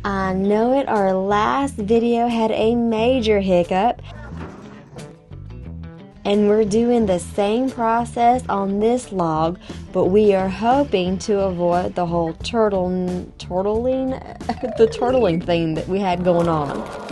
I know it, our last video had a major hiccup, and we're doing the same process on this log, but we are hoping to avoid the whole turtling thing that we had going on.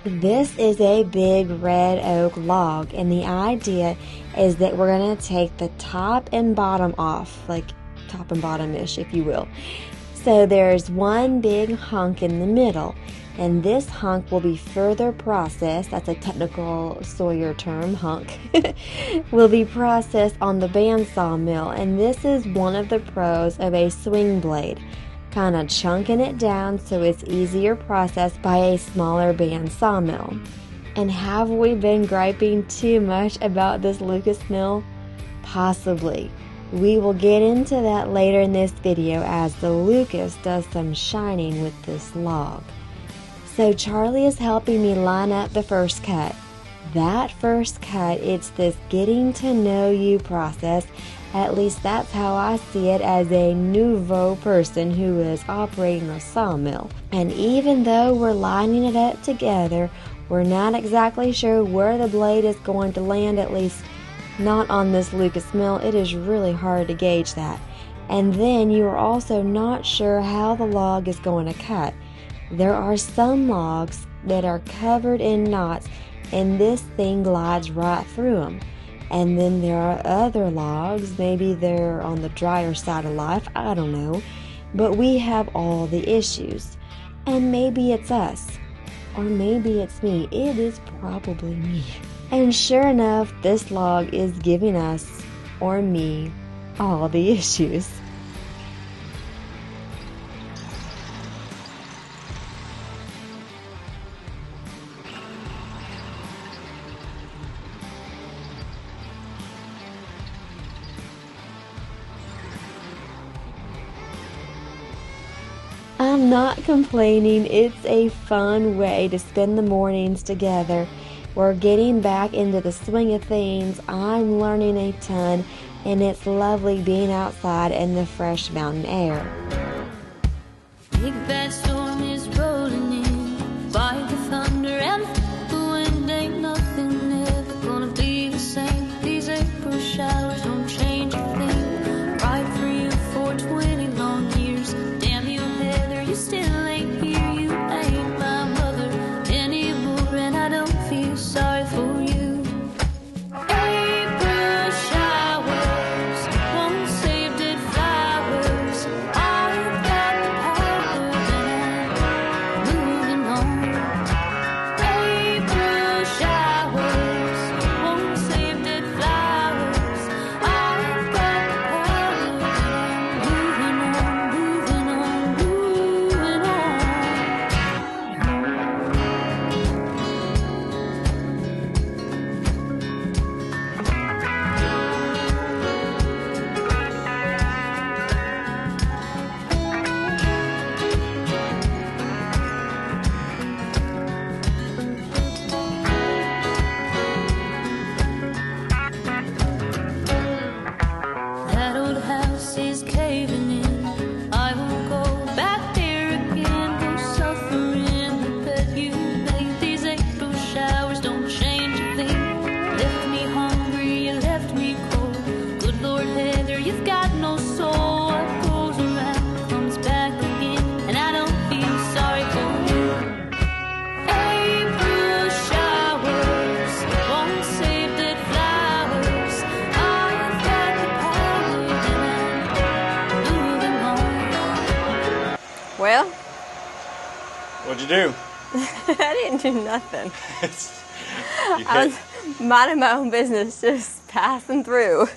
This is a big red oak log, and the idea is that we're going to take the top and bottom off, like top and bottom-ish, if you will. So there's one big hunk in the middle, and this hunk will be further processed, that's a technical Sawyer term, hunk, will be processed on the band sawmill, and this is one of the pros of a swing blade. Kind of chunking it down so it's easier processed by a smaller band sawmill. And have we been griping too much about this Lucas mill? Possibly. We will get into that later in this video as the Lucas does some shining with this log. So Charlie is helping me line up the first cut. That first cut, it's this getting to know you process. At least that's how I see it as a nouveau person who is operating a sawmill. And even though we're lining it up together, we're not exactly sure where the blade is going to land, at least not on this Lucas mill. It is really hard to gauge that. And then you are also not sure how the log is going to cut. There are some logs that are covered in knots, and this thing glides right through them. And then there are other logs, maybe they're on the drier side of life, I don't know. But we have all the issues. And maybe it's us. Or maybe it's me. It is probably me. And sure enough, this log is giving us, or me, all the issues. I'm not complaining. It's a fun way to spend the mornings together. We're getting back into the swing of things. I'm learning a ton, and it's lovely being outside in the fresh mountain air. Big bad storm is rolling in, by the thunder and the wind. Ain't nothing ever gonna be the same. These April showers don't change a thing. Right for you for 20 long years. Damn you, Heather, you still ain't here. You ain't my mother anymore, and I don't feel sorry for you. April showers won't save dead flowers. I've got the power and I'm moving on. April showers won't save dead flowers. I've got the power and I'm moving on, moving on, moving on. That old house is caving in. I won't go back there again. Go suffer in the bed you made. These April showers don't change a thing. Left me hungry, you left me cold. Good Lord, Heather, you've got no soul. What goes around comes back again, and I don't feel sorry for you. April showers won't save dead flowers. I've got the power and I'm moving on. Well, What'd you do? I didn't do nothing. You I hit, was minding my own business, just passing through.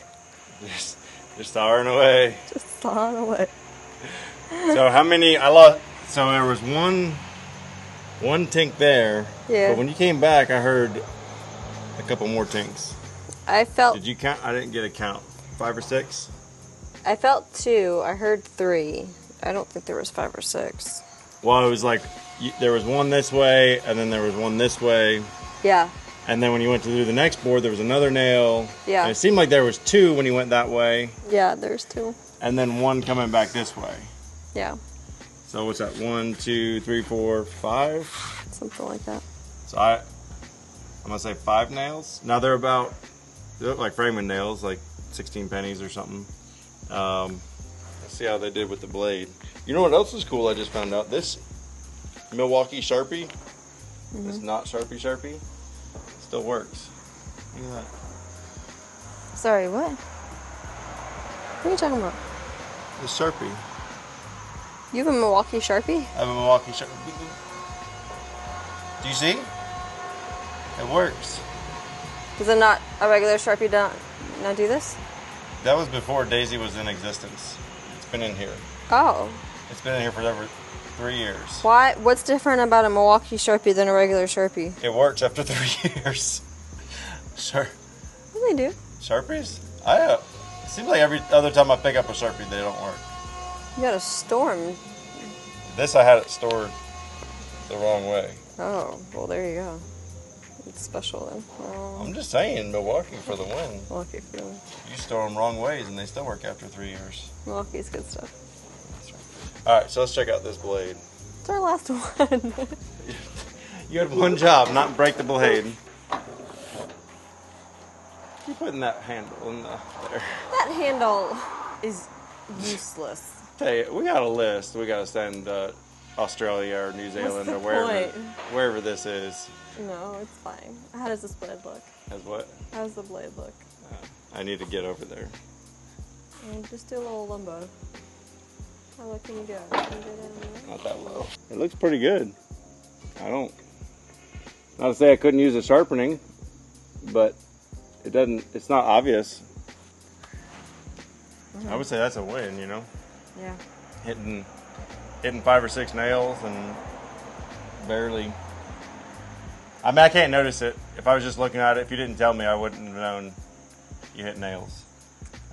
Just sawing away. Just sawing away. So how many? I lost. So there was one tink there. Yeah. But when you came back, I heard a couple more tinks. I felt. Did you count? I didn't get a count. 5 or 6. I felt 2. I heard 3. I don't think there was 5 or 6. Well, it was like there was one this way, and then there was one this way. Yeah. And then when you went to do the next board, there was another nail. Yeah. And it seemed like there was 2 when you went that way. Yeah, there's 2. And then one coming back this way. Yeah. So what's that? 1, 2, 3, 4, 5? Something like that. So I'm gonna say 5 nails. Now they look like framing nails, like 16 pennies or something. Let's see how they did with the blade. You know what else is cool? I just found out this Milwaukee Sharpie. It's not Sharpie. Still works. Look at that. Sorry, what? What are you talking about? The Sharpie. You have a Milwaukee Sharpie? I have a Milwaukee Sharpie. Do you see? It works. Does it not a regular Sharpie not do this? That was before Daisy was in existence. It's been in here. Oh. It's been in here for over 3 years. Why? What's different about a Milwaukee Sharpie than a regular Sharpie? It works after 3 years. Sure. What do they do? Sharpies? It seems like every other time I pick up a Sharpie, they don't work. You got a storm. This I had it stored the wrong way. Oh, well, there you go. It's special then. Oh, I'm just saying, Milwaukee for the win. Milwaukee for them. You store them wrong ways and they still work after 3 years. Milwaukee's good stuff. Alright, so let's check out this blade. It's our last one. You had one job, not break the blade. Keep putting that handle in there. That handle is useless. Tell you, we got a list. We got to send Australia or New Zealand the or wherever this is. No, it's fine. How does this blade look? As what? How does the blade look? I need to get over there. Just do a little limbo. How low can you go? Can you go down there? Not that low. It looks pretty good. Not to say I couldn't use a sharpening, but it's not obvious. I would say that's a win, you know? Yeah. Hitting 5 or 6 nails and barely. I mean, I can't notice it. If I was just looking at it, if you didn't tell me, I wouldn't have known you hit nails.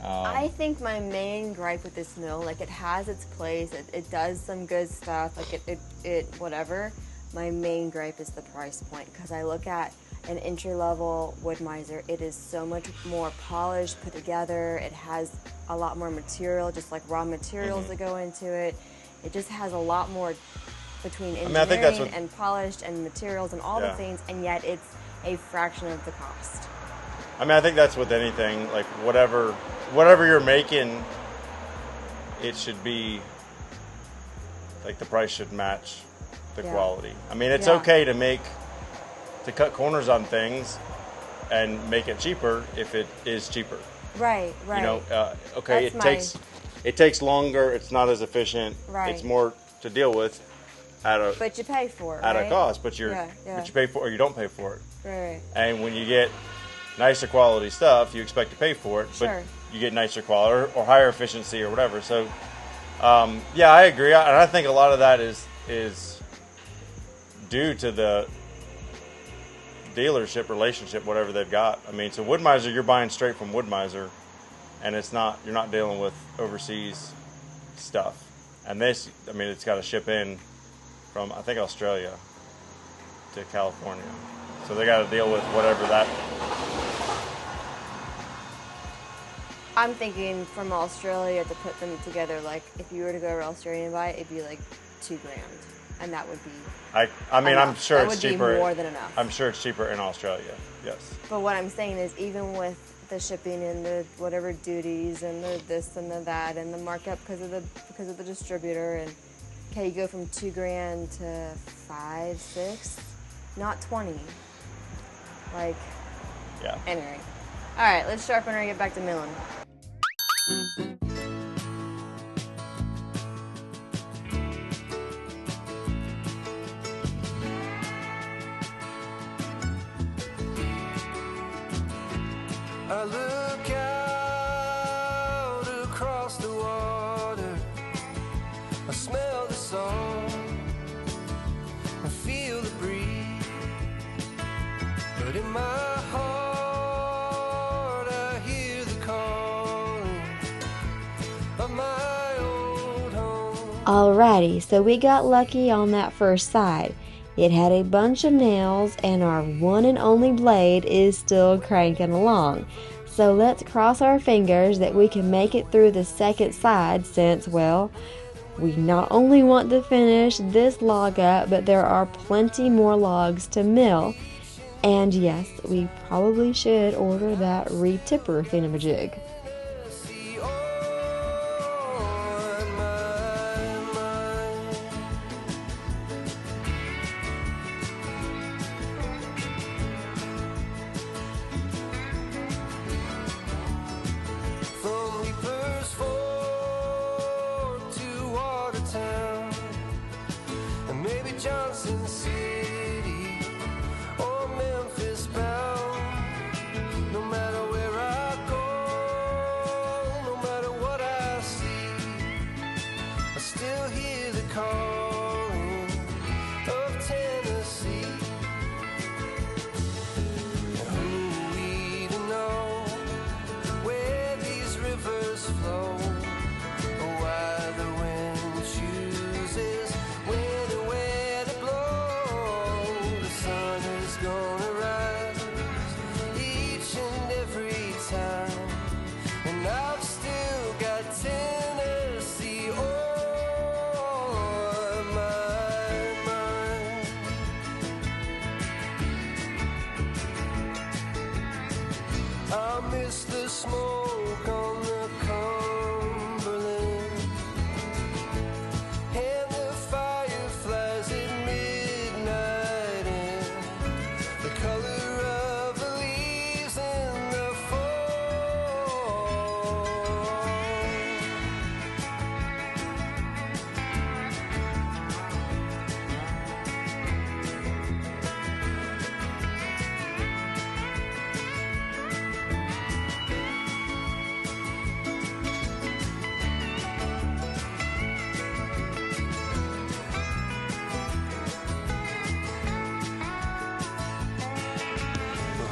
I think my main gripe with this mill, like, it has its place, it does some good stuff, like it whatever. My main gripe is the price point, because I look at an entry-level wood miser, it is so much more polished, put together, it has a lot more material, just like raw materials that go into it. It just has a lot more between engineering and polished and materials and all the things, and yet it's a fraction of the cost. I mean, I think that's with anything, like whatever you're making, it should be, like, the price should match the quality. I mean, it's okay to cut corners on things and make it cheaper if it is cheaper. Right. You know, okay, it takes longer, it's not as efficient, it's more to deal with but you pay for it, at a cost, but you pay for it or you don't pay for it. Right. And when you get nicer quality stuff, you expect to pay for it, but you get nicer quality or higher efficiency or whatever. So, yeah, I agree. And I think a lot of that is due to the dealership relationship, whatever they've got. I mean, so Wood Miser, you're buying straight from Wood Miser, and you're not dealing with overseas stuff. And this, I mean, it's got to ship in from, I think, Australia to California. So they got to deal with whatever that. I'm thinking from Australia to put them together, like, if you were to go to Australia and buy it, it'd be like $2,000, and that would be. I mean, I'm sure it's cheaper. That would be more than enough. I'm sure it's cheaper in Australia. Yes. But what I'm saying is, even with the shipping and the whatever duties and the this and the that and the markup because of the distributor, and okay, you go from $2,000 to 5, 6, not 20. Like. Yeah. Anyway, all right, let's sharpen her and get back to milling. I look out I smell the song, I feel the breeze, but in my heart I hear the calling of my old home. Alrighty, so we got lucky on that first side. It had a bunch of nails and our one and only blade is still cranking along. So let's cross our fingers that we can make it through the second side since, well, we not only want to finish this log up, but there are plenty more logs to mill. And yes, we probably should order that re-tipper thingamajig. See on my mind. From Reaper's Fork to Watertown, and maybe Johnson City or Memphis bound. No matter where I go, no matter what I see, I still hear the calling of Tennessee. And who we to know where these rivers flow, or why the wind chooses when and where to blow. The sun is gonna rise each and every time, and I've still got Tennessee on my mind. I miss the smoke on the Cumberland and the fireflies at midnight and the color of the leaves in the fall.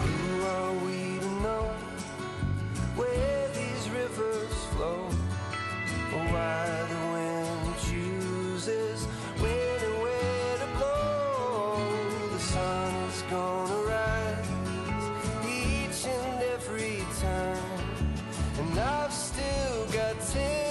Who are we to know where these rivers flow, or why the wind chooses when and where to blow? The sun is gonna rise each and every time, and I've still got 10